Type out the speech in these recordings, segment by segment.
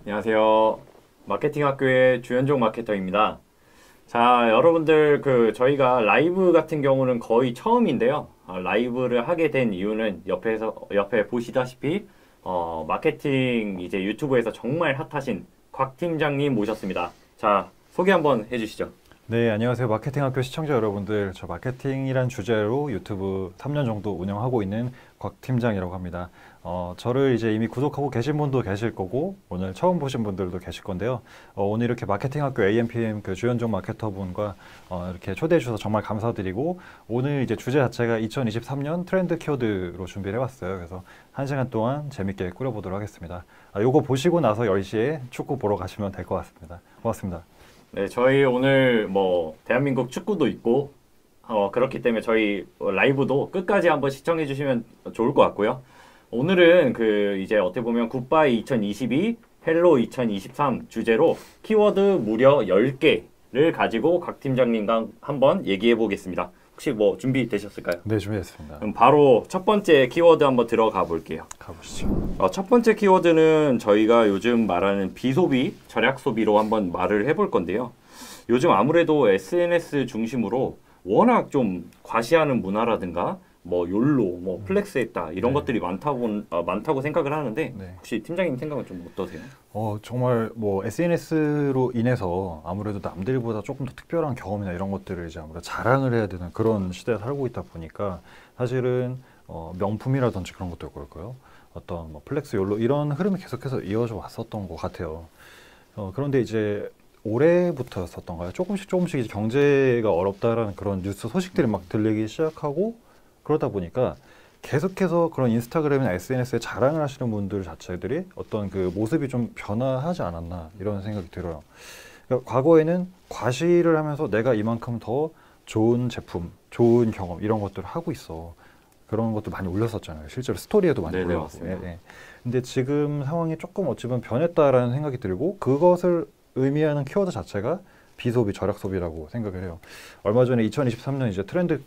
안녕하세요. 마케팅학교의 주현종 마케터입니다. 자, 여러분들 저희가 라이브 같은 경우는 거의 처음인데요. 라이브를 하게 된 이유는 옆에 보시다시피 마케팅 이제 유튜브에서 정말 핫하신 곽 팀장님 모셨습니다. 자, 소개 한번 해주시죠. 네, 안녕하세요. 마케팅학교 시청자 여러분들. 저 마케팅이란 주제로 유튜브 3년 정도 운영하고 있는 곽 팀장이라고 합니다. 저를 이제 이미 구독하고 계신 분도 계실 거고 오늘 처음 보신 분들도 계실 건데요. 오늘 이렇게 마케팅학교 AMPM 주현종 마케터분과 이렇게 초대해 주셔서 정말 감사드리고, 오늘 이제 주제 자체가 2023년 트렌드 키워드로 준비를 해봤어요. 그래서 1시간 동안 재밌게 꾸려보도록 하겠습니다. 요거 보시고 나서 10시에 축구 보러 가시면 될 것 같습니다. 고맙습니다. 네, 저희 오늘 대한민국 축구도 있고 그렇기 때문에 저희 라이브도 끝까지 한번 시청해 주시면 좋을 것 같고요. 오늘은 이제 어떻게 보면 굿바이 2022, 헬로 2023 주제로 키워드 무려 10개를 가지고 각 팀장님과 한번 얘기해 보겠습니다. 혹시 준비되셨을까요? 네, 준비했습니다. 그럼 바로 첫 번째 키워드 한번 들어가 볼게요. 가보시죠. 첫 번째 키워드는 저희가 요즘 말하는 비소비, 절약 소비로 한번 말을 해볼 건데요. 요즘 아무래도 SNS 중심으로 워낙 좀 과시하는 문화라든가 욜로, 플렉스했다 이런 것들이 많다고 생각을 하는데, 네. 혹시 팀장님 생각은 좀 어떠세요? 정말 SNS로 인해서 아무래도 남들보다 조금 더 특별한 경험이나 이런 것들을 이제 아무래도 자랑을 해야 되는 그런 시대에 살고 있다 보니까 사실은 명품이라든지 그런 것도 그럴까요? 어떤 플렉스, 욜로 이런 흐름이 계속해서 이어져 왔었던 것 같아요. 그런데 이제 올해부터였었던가요? 조금씩 이제 경제가 어렵다라는 그런 뉴스 소식들이 막 들리기 시작하고, 그러다 보니까 계속해서 그런 인스타그램이나 SNS에 자랑을 하시는 분들 자체들이 어떤 모습이 좀 변화하지 않았나 이런 생각이 들어요. 그러니까 과거에는 과시를 하면서 내가 이만큼 더 좋은 제품, 좋은 경험 이런 것들을 하고 있어. 그런 것도 많이 올렸었잖아요. 실제로 스토리에도 많이 올려봤어요. 네. 근데 지금 상황이 조금 어찌 보면 변했다라는 생각이 들고, 그것을 의미하는 키워드 자체가 비소비, 절약 소비라고 생각을 해요. 얼마 전에 2023년 이제 트렌드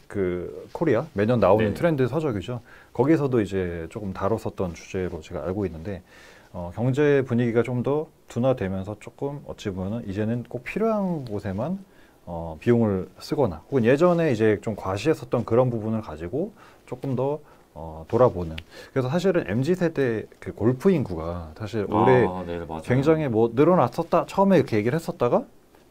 코리아 매년 나오는 네. 트렌드 서적이죠. 거기서도 이제 조금 다뤘었던 주제로 제가 알고 있는데, 경제 분위기가 좀 더 둔화되면서 조금 어찌 보면 이제는 꼭 필요한 곳에만 비용을 쓰거나, 혹은 예전에 이제 좀 과시했었던 그런 부분을 가지고 조금 더 돌아보는. 그래서 사실은 MZ세대 골프 인구가 사실 올해 네, 굉장히 늘어났었다 처음에 이렇게 얘기를 했었다가,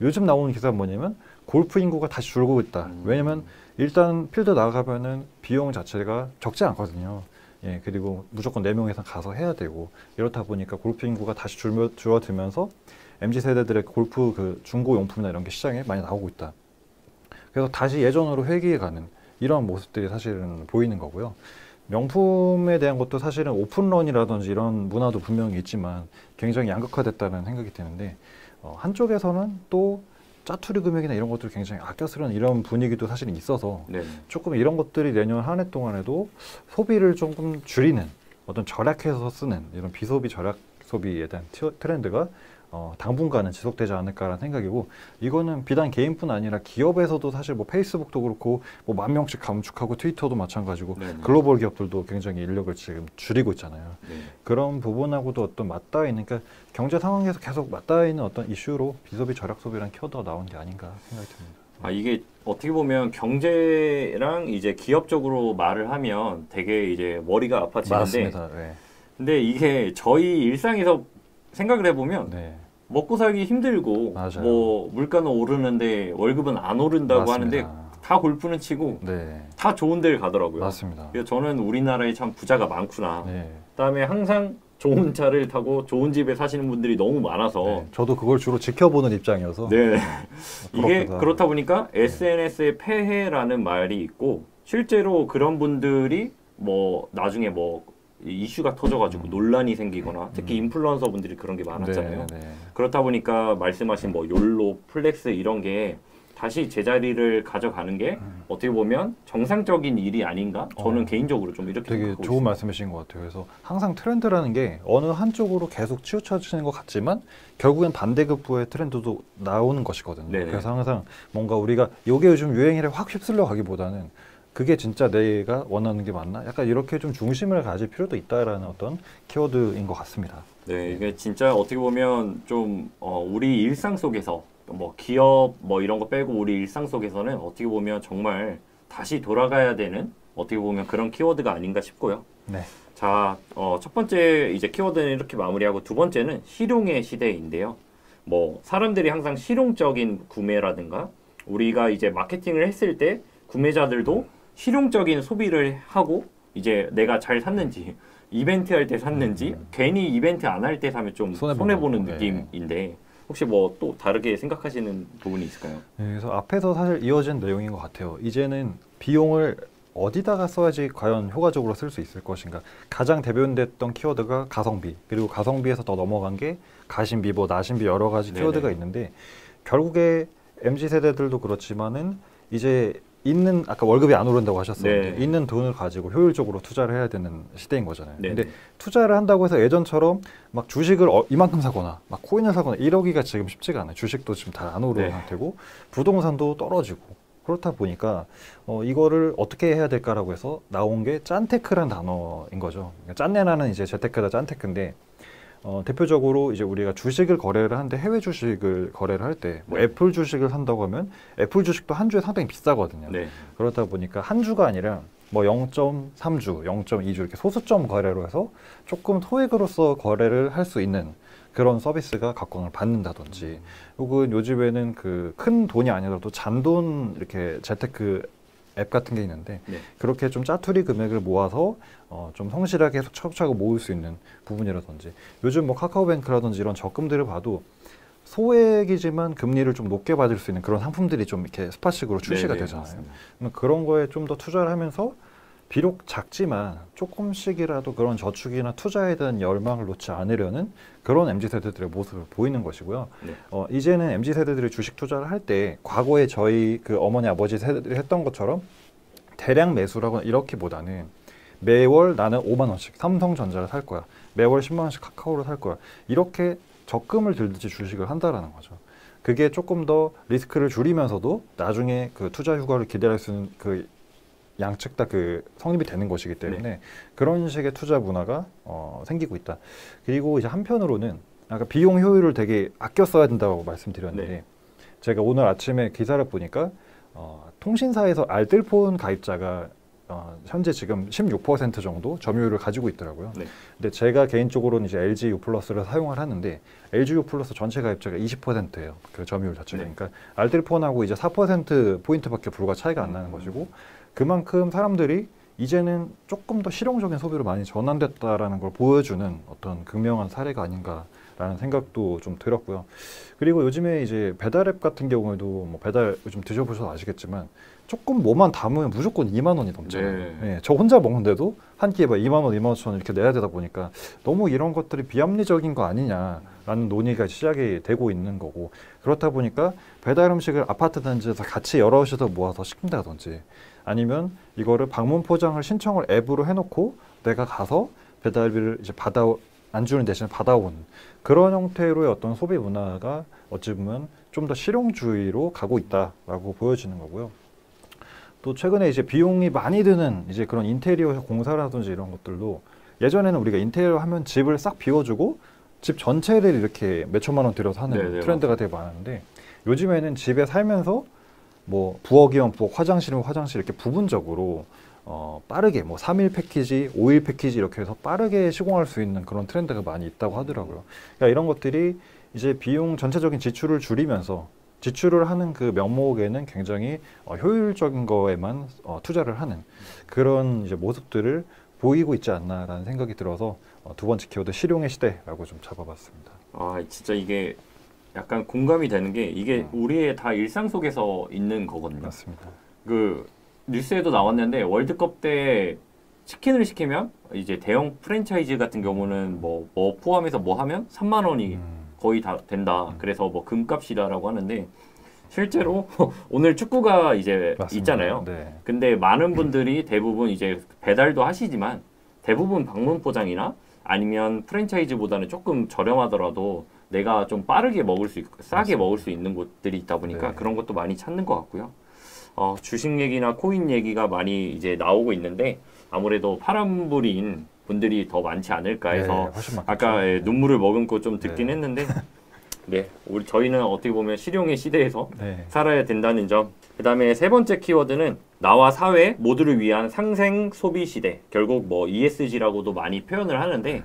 요즘 나오는 기사가 뭐냐면 골프 인구가 다시 줄고 있다. 왜냐면 일단 필드 나가면은 비용 자체가 적지 않거든요. 예, 그리고 무조건 4명 이상 가서 해야 되고, 이렇다 보니까 골프 인구가 다시 줄어들면서 MZ세대들의 골프 중고 용품이나 이런 게 시장에 많이 나오고 있다. 그래서 다시 예전으로 회귀해가는 이런 모습들이 사실은 보이는 거고요. 명품에 대한 것도 사실은 오픈런이라든지 이런 문화도 분명히 있지만 굉장히 양극화됐다는 생각이 드는데, 한쪽에서는 또 짜투리 금액이나 이런 것들을 굉장히 아껴 쓰는 이런 분위기도 사실은 있어서, 네. 조금 이런 것들이 내년 한 해 동안에도 소비를 조금 줄이는, 어떤 절약해서 쓰는 이런 비소비, 절약 소비에 대한 트렌드가 당분간은 지속되지 않을까라는 생각이고, 이거는 비단 개인뿐 아니라 기업에서도 사실 페이스북도 그렇고 10,000명씩 감축하고 트위터도 마찬가지고, 네네. 글로벌 기업들도 굉장히 인력을 지금 줄이고 있잖아요. 네. 그런 부분하고도 어떤 맞닿아 있는, 그러니까 경제 상황에서 계속 맞닿아 있는 어떤 이슈로 비소비, 절약 소비라는 키워드가 나온 게 아닌가 생각이 듭니다. 이게 어떻게 보면 경제랑 이제 기업적으로 말을 하면 되게 이제 머리가 아파지는데, 맞습니다. 네. 근데 이게 저희 일상에서 생각을 해보면 네. 먹고 살기 힘들고, 맞아요. 물가는 오르는데 월급은 안 오른다고 맞습니다. 하는데 다 골프는 치고 네. 다 좋은 데를 가더라고요. 맞습니다. 그래서 저는 우리나라에 참 부자가 많구나. 네. 그다음에 항상 좋은 차를 타고 좋은 집에 사시는 분들이 너무 많아서, 네. 저도 그걸 주로 지켜보는 입장이어서. 네. 이게 부럽기도 그렇다 보니까 SNS의 폐해라는 말이 있고, 실제로 그런 분들이 나중에 이슈가 터져가지고 논란이 생기거나 특히 인플루언서 분들이 그런 게 많았잖아요. 네, 네. 그렇다 보니까 말씀하신 뭐 욜로, 플렉스 이런 게 다시 제자리를 가져가는 게 어떻게 보면 정상적인 일이 아닌가? 저는 개인적으로 좀 이렇게 되게 생각하고 좋은 있습니다. 말씀이신 것 같아요. 그래서 항상 트렌드라는 게 어느 한쪽으로 계속 치우쳐지는 것 같지만 결국엔 반대급부의 트렌드도 나오는 것이거든요. 네네. 그래서 항상 뭔가 우리가 이게 요즘 유행이래 확 휩쓸려 가기보다는 그게 진짜 내가 원하는 게 맞나? 약간 이렇게 좀 중심을 가질 필요도 있다라는 어떤 키워드인 것 같습니다. 네, 이게 진짜 어떻게 보면 좀 우리 일상 속에서 뭐 기업 뭐 이런 거 빼고 우리 일상 속에서는 어떻게 보면 정말 다시 돌아가야 되는 어떻게 보면 그런 키워드가 아닌가 싶고요. 네. 자, 첫 번째 이제 키워드는 이렇게 마무리하고 두 번째는 실용의 시대인데요. 뭐 사람들이 항상 실용적인 구매라든가 우리가 이제 마케팅을 했을 때 구매자들도 실용적인 소비를 하고 이제 내가 잘 샀는지 이벤트 할 때 샀는지 괜히 이벤트 안 할 때 사면 좀 손해보는 네. 느낌인데 혹시 뭐 또 다르게 생각하시는 부분이 있을까요? 네, 그래서 앞에서 사실 이어진 내용인 것 같아요. 이제는 비용을 어디다가 써야지 과연 효과적으로 쓸 수 있을 것인가. 가장 대변됐던 키워드가 가성비, 그리고 가성비에서 더 넘어간 게 가심비, 뭐 나심비 여러 가지 키워드가 네네. 있는데 결국에 MZ 세대들도 그렇지만은 이제 있는 아까 월급이 안 오른다고 하셨었는데 네. 있는 돈을 가지고 효율적으로 투자를 해야 되는 시대인 거잖아요. 네네. 근데 투자를 한다고 해서 예전처럼 막 주식을 이만큼 사거나 막 코인을 사거나 이러기가 지금 쉽지가 않아요. 주식도 지금 다 안 오르는 네. 상태고 부동산도 떨어지고 그렇다 보니까 이거를 어떻게 해야 될까라고 해서 나온 게 짠테크란 단어인 거죠. 그러니까 짠내나는 이제 재테크다 짠테크인데 대표적으로 이제 우리가 주식을 거래를 하는데 해외 주식을 거래를 할 때 뭐 네. 애플 주식을 산다고 하면 애플 주식도 한 주에 상당히 비싸거든요. 네. 그렇다 보니까 한 주가 아니라 뭐 0.3주, 0.2주 이렇게 소수점 거래로 해서 조금 소액으로서 거래를 할 수 있는 그런 서비스가 각광을 받는다든지 혹은 요즘에는 그 큰 돈이 아니더라도 잔돈 이렇게 재테크 앱 같은 게 있는데 네. 그렇게 좀 짜투리 금액을 모아서 좀 성실하게 계속 차곡차곡 모을 수 있는 부분이라든지 요즘 뭐 카카오뱅크라든지 이런 적금들을 봐도 소액이지만 금리를 좀 높게 받을 수 있는 그런 상품들이 좀 이렇게 스팟식으로 출시가 네네, 되잖아요. 맞습니다. 그런 거에 좀 더 투자를 하면서 비록 작지만 조금씩이라도 그런 저축이나 투자에 대한 열망을 놓지 않으려는 그런 MZ세대들의 모습을 보이는 것이고요. 네. 이제는 MZ세대들이 주식 투자를 할 때 과거에 저희 그 어머니 아버지 세대들이 했던 것처럼 대량 매수라거나 이렇게보다는 매월 나는 5만 원씩 삼성전자를 살 거야. 매월 10만 원씩 카카오를 살 거야. 이렇게 적금을 들듯이 주식을 한다라는 거죠. 그게 조금 더 리스크를 줄이면서도 나중에 그 투자 휴가를 기대할 수 있는 그 양측 다 그 성립이 되는 것이기 때문에 그런 식의 투자 문화가 생기고 있다. 그리고 이제 한편으로는 아까 비용 효율을 되게 아껴 써야 된다고 말씀드렸는데 네. 제가 오늘 아침에 기사를 보니까 통신사에서 알뜰폰 가입자가 현재 지금 16% 정도 점유율을 가지고 있더라고요. 네. 근데 제가 개인적으로는 이제 LG U 플러스를 사용을 하는데 LG U 플러스 전체 가입자가 20%예요. 그 점유율 자체가. 네. 그러니까 알뜰폰하고 이제 4% 포인트밖에 불과 차이가 안 나는 것이고 그만큼 사람들이 이제는 조금 더 실용적인 소비로 많이 전환됐다라는 걸 보여주는 어떤 극명한 사례가 아닌가라는 생각도 좀 들었고요. 그리고 요즘에 이제 배달앱 같은 경우에도 뭐 배달 요즘 드셔보셔서 아시겠지만 조금 뭐만 담으면 무조건 2만 원이 넘잖아요. 네. 예, 저 혼자 먹는데도 한 끼에 막 2만 원, 2만 5천 원 이렇게 내야 되다 보니까 너무 이런 것들이 비합리적인 거 아니냐라는 논의가 시작이 되고 있는 거고 그렇다 보니까 배달 음식을 아파트 단지에서 같이 여럿이서 모아서 시킨다든지 아니면 이거를 방문 포장을 신청을 앱으로 해놓고 내가 가서 배달비를 이제 안 주는 대신에 받아오는 그런 형태로의 어떤 소비 문화가 어찌 보면 좀 더 실용주의로 가고 있다라고 보여지는 거고요. 또 최근에 이제 비용이 많이 드는 이제 그런 인테리어 공사라든지 이런 것들도 예전에는 우리가 인테리어 하면 집을 싹 비워주고 집 전체를 이렇게 몇 천만 원 들여서 하는 네네, 트렌드가 되게 많은데 요즘에는 집에 살면서 뭐 부엌이면 부엌, 화장실이면 화장실 이렇게 부분적으로 빠르게 뭐 3일 패키지, 5일 패키지 이렇게 해서 빠르게 시공할 수 있는 그런 트렌드가 많이 있다고 하더라고요. 그러니까 이런 것들이 이제 비용 전체적인 지출을 줄이면서 지출을 하는 그 명목에는 굉장히 효율적인 거에만 투자를 하는 그런 이제 모습들을 보이고 있지 않나라는 생각이 들어서 두 번째 키워드 실용의 시대라고 좀 잡아봤습니다. 아, 진짜 이게 약간 공감이 되는 게 이게 우리의 다 일상 속에서 있는 거거든요. 맞습니다. 그 뉴스에도 나왔는데 월드컵 때 치킨을 시키면 이제 대형 프랜차이즈 같은 경우는 뭐 포함해서 뭐 하면 3만 원이 거의 다 된다. 그래서 뭐 금값이다라고 하는데 실제로 오늘 축구가 이제 맞습니다. 있잖아요. 네. 근데 많은 분들이 대부분 이제 배달도 하시지만 대부분 방문 포장이나 아니면 프랜차이즈보다는 조금 저렴하더라도 내가 좀 빠르게 먹을 수 있고 싸게 맞습니다. 먹을 수 있는 곳들이 있다 보니까 네. 그런 것도 많이 찾는 것 같고요. 주식 얘기나 코인 얘기가 많이 이제 나오고 있는데 아무래도 파란불인 분들이 더 많지 않을까 해서 네, 훨씬 많겠죠. 아까 눈물을 머금고 좀 듣긴 네. 했는데 네, 저희는 어떻게 보면 실용의 시대에서 네. 살아야 된다는 점. 그다음에 세 번째 키워드는 나와 사회 모두를 위한 상생 소비 시대. 결국 뭐 ESG라고도 많이 표현을 하는데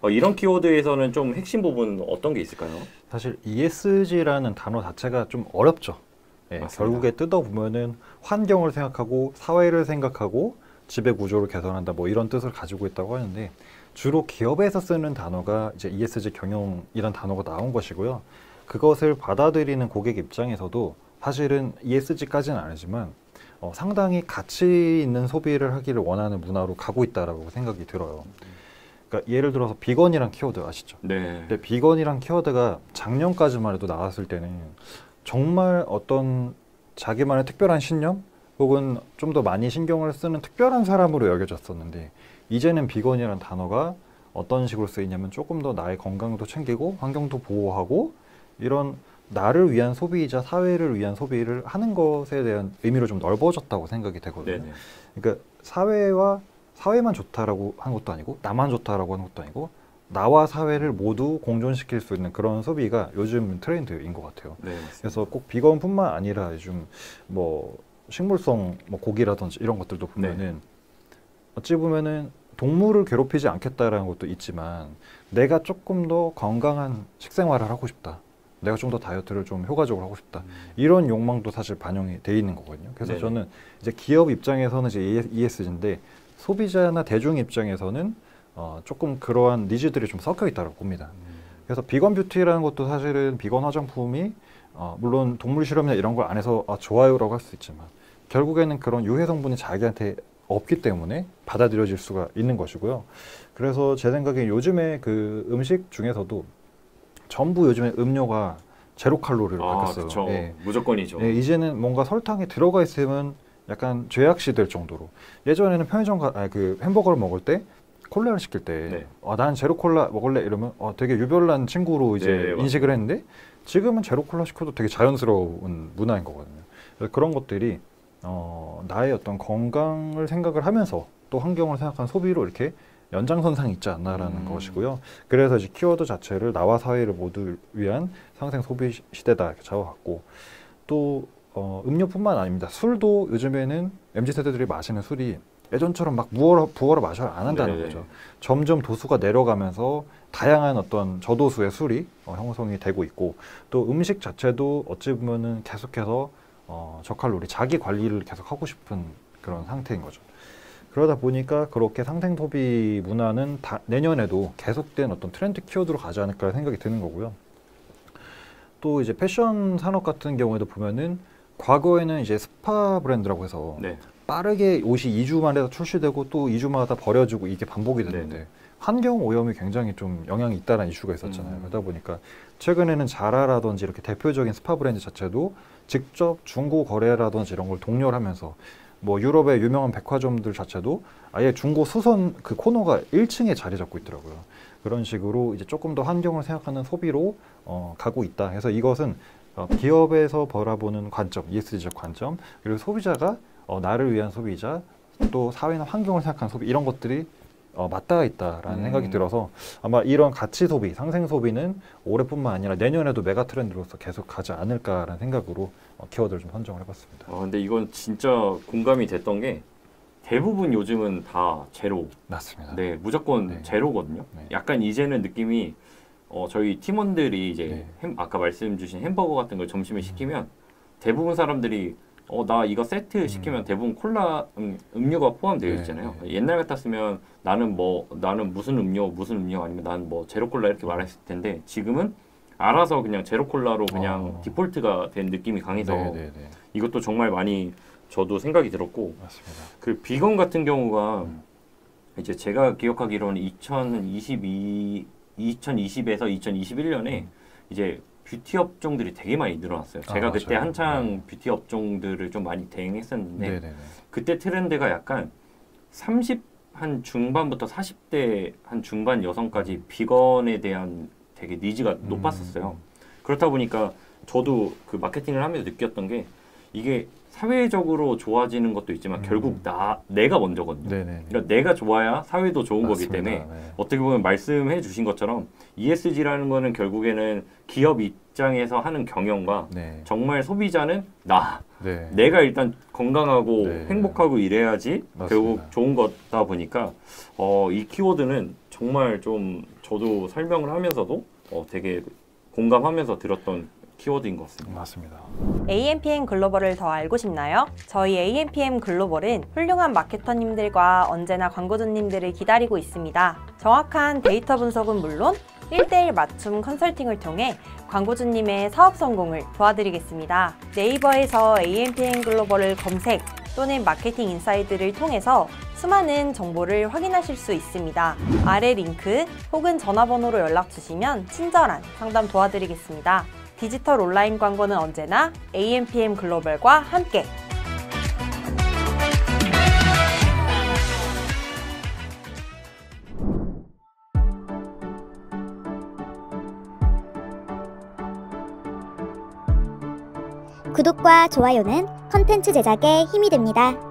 이런 키워드에서는 좀 핵심 부분 어떤 게 있을까요? 사실 ESG라는 단어 자체가 좀 어렵죠. 예, 맞습니다. 결국에 뜯어보면은 환경을 생각하고 사회를 생각하고 지배 구조를 개선한다 뭐 이런 뜻을 가지고 있다고 하는데 주로 기업에서 쓰는 단어가 이제 ESG 경영이란 단어가 나온 것이고요. 그것을 받아들이는 고객 입장에서도 사실은 ESG까지는 아니지만 상당히 가치 있는 소비를 하기를 원하는 문화로 가고 있다라고 생각이 들어요. 그러니까 예를 들어서 비건이란 키워드 아시죠? 네. 근데 비건이란 키워드가 작년까지만 해도 나왔을 때는 정말 어떤 자기만의 특별한 신념 혹은 좀 더 많이 신경을 쓰는 특별한 사람으로 여겨졌었는데 이제는 비건이라는 단어가 어떤 식으로 쓰이냐면 조금 더 나의 건강도 챙기고 환경도 보호하고 이런 나를 위한 소비이자 사회를 위한 소비를 하는 것에 대한 의미로 좀 넓어졌다고 생각이 되거든요. 네네. 그러니까 사회만 좋다라고 하는 것도 아니고 나만 좋다라고 하는 것도 아니고 나와 사회를 모두 공존시킬 수 있는 그런 소비가 요즘 트렌드인 것 같아요. 네. 그래서 꼭 비건뿐만 아니라 요즘 뭐 식물성 뭐 고기라든지 이런 것들도 보면은 어찌 보면은 동물을 괴롭히지 않겠다라는 것도 있지만 내가 조금 더 건강한 식생활을 하고 싶다. 내가 좀 더 다이어트를 좀 효과적으로 하고 싶다. 이런 욕망도 사실 반영이 돼 있는 거거든요. 그래서 네네. 저는 이제 기업 입장에서는 이제 ESG인데 소비자나 대중 입장에서는 조금 그러한 니즈들이 좀 섞여 있다고 봅니다. 그래서 비건 뷰티라는 것도 사실은 비건 화장품이 물론 동물 실험이나 이런 걸 안 해서 좋아요라고 할 수 있지만 결국에는 그런 유해 성분이 자기한테 없기 때문에 받아들여질 수가 있는 것이고요. 그래서 제 생각에 요즘에 그 음식 중에서도 전부 요즘에 음료가 제로 칼로리로 바뀌었어요. 그렇죠. 예. 무조건이죠. 예, 이제는 뭔가 설탕이 들어가 있으면 약간 죄악시 될 정도로 예전에는 그 햄버거를 먹을 때 콜라를 시킬 때 난 제로 콜라 먹을래 이러면 되게 유별난 친구로 이제 네, 인식을 했는데 지금은 제로 콜라 시켜도 되게 자연스러운 문화인 거거든요. 그래서 그런 것들이 나의 어떤 건강을 생각을 하면서 또 환경을 생각한 소비로 이렇게 연장선상이 있지 않나라는 것이고요. 그래서 이제 키워드 자체를 나와 사회를 모두 위한 상생 소비 시대다 이렇게 잡아봤고 또 음료뿐만 아닙니다. 술도 요즘에는 MZ세대들이 마시는 술이 예전처럼 막 부어라 마셔라 안 한다는 네네. 거죠. 점점 도수가 내려가면서 다양한 어떤 저도수의 술이 형성이 되고 있고 또 음식 자체도 어찌 보면은 계속해서 저칼로리 자기 관리를 계속 하고 싶은 그런 상태인 거죠. 그러다 보니까 그렇게 상생 소비 문화는 내년에도 계속된 어떤 트렌드 키워드로 가지 않을까 생각이 드는 거고요. 또 이제 패션 산업 같은 경우에도 보면은 과거에는 이제 스파 브랜드라고 해서 네. 빠르게 옷이 2주 만에 출시되고 또 2주마다 버려지고 이게 반복이 됐는데 환경 오염이 굉장히 좀 영향이 있다는 이슈가 있었잖아요. 그러다 보니까 최근에는 자라라든지 이렇게 대표적인 스파 브랜드 자체도 직접 중고 거래라든지 이런 걸 독려하면서 뭐 유럽의 유명한 백화점들 자체도 아예 중고 수선 그 코너가 1층에 자리 잡고 있더라고요. 그런 식으로 이제 조금 더 환경을 생각하는 소비로 가고 있다. 그래서 이것은 기업에서 바라보는 관점, ESG적 관점, 그리고 소비자가 나를 위한 소비자, 또 사회나 환경을 생각하는 소비 이런 것들이 맞닿아 있다라는 생각이 들어서 아마 이런 가치 소비, 상생 소비는 올해뿐만 아니라 내년에도 메가 트렌드로서 계속 가지 않을까라는 생각으로 키워드를 좀 선정을 해봤습니다. 근데 이건 진짜 공감이 됐던 게 대부분 요즘은 다 제로. 맞습니다. 네, 무조건 네. 제로거든요. 네. 약간 이제는 느낌이 저희 팀원들이 이제 네. 아까 말씀 주신 햄버거 같은 걸 점심에 시키면 대부분 사람들이 나 이거 세트 시키면 대부분 콜라 음료가 포함되어 네, 있잖아요. 네. 옛날 같았으면 나는 무슨 음료 아니면 나는 뭐 제로 콜라 이렇게 말했을 텐데 지금은 알아서 그냥 제로 콜라로 그냥 디폴트가 된 느낌이 강해서 네, 네, 네. 이것도 정말 많이 저도 생각이 들었고 맞습니다. 그 비건 같은 경우가 이제 제가 기억하기로는 2020에서 2021년에 이제 뷰티 업종들이 되게 많이 늘어났어요. 제가 그때 맞아요. 한창 뷰티 업종들을 좀 많이 대행했었는데 네네네. 그때 트렌드가 약간 30 한 중반부터 40대 한 중반 여성까지 비건에 대한 되게 니즈가 높았었어요. 그렇다 보니까 저도 그 마케팅을 하면서 느꼈던 게 이게 사회적으로 좋아지는 것도 있지만 결국 내가 먼저거든요. 네네. 그러니까 내가 좋아야 사회도 좋은 거기 맞습니다. 때문에 네. 어떻게 보면 말씀해 주신 것처럼 ESG라는 거는 결국에는 기업 입장에서 하는 경영과 네. 정말 소비자는 네. 내가 일단 건강하고 네. 행복하고 이래야지 맞습니다. 결국 좋은 거다 보니까 이 키워드는 정말 좀 저도 설명을 하면서도 되게 공감하면서 들었던 키워드인 것 같습니다. 맞습니다. AMPM 글로벌을 더 알고 싶나요? 저희 AMPM 글로벌은 훌륭한 마케터님들과 언제나 광고주님들을 기다리고 있습니다. 정확한 데이터 분석은 물론 1:1 맞춤 컨설팅을 통해 광고주님의 사업 성공을 도와드리겠습니다. 네이버에서 AMPM 글로벌을 검색 또는 마케팅 인사이드를 통해서 수많은 정보를 확인하실 수 있습니다. 아래 링크 혹은 전화번호로 연락 주시면 친절한 상담 도와드리겠습니다. 디지털 온라인 광고는 언제나 AMPM 글로벌과 함께. 구독과 좋아요는 컨텐츠 제작에 힘이 됩니다.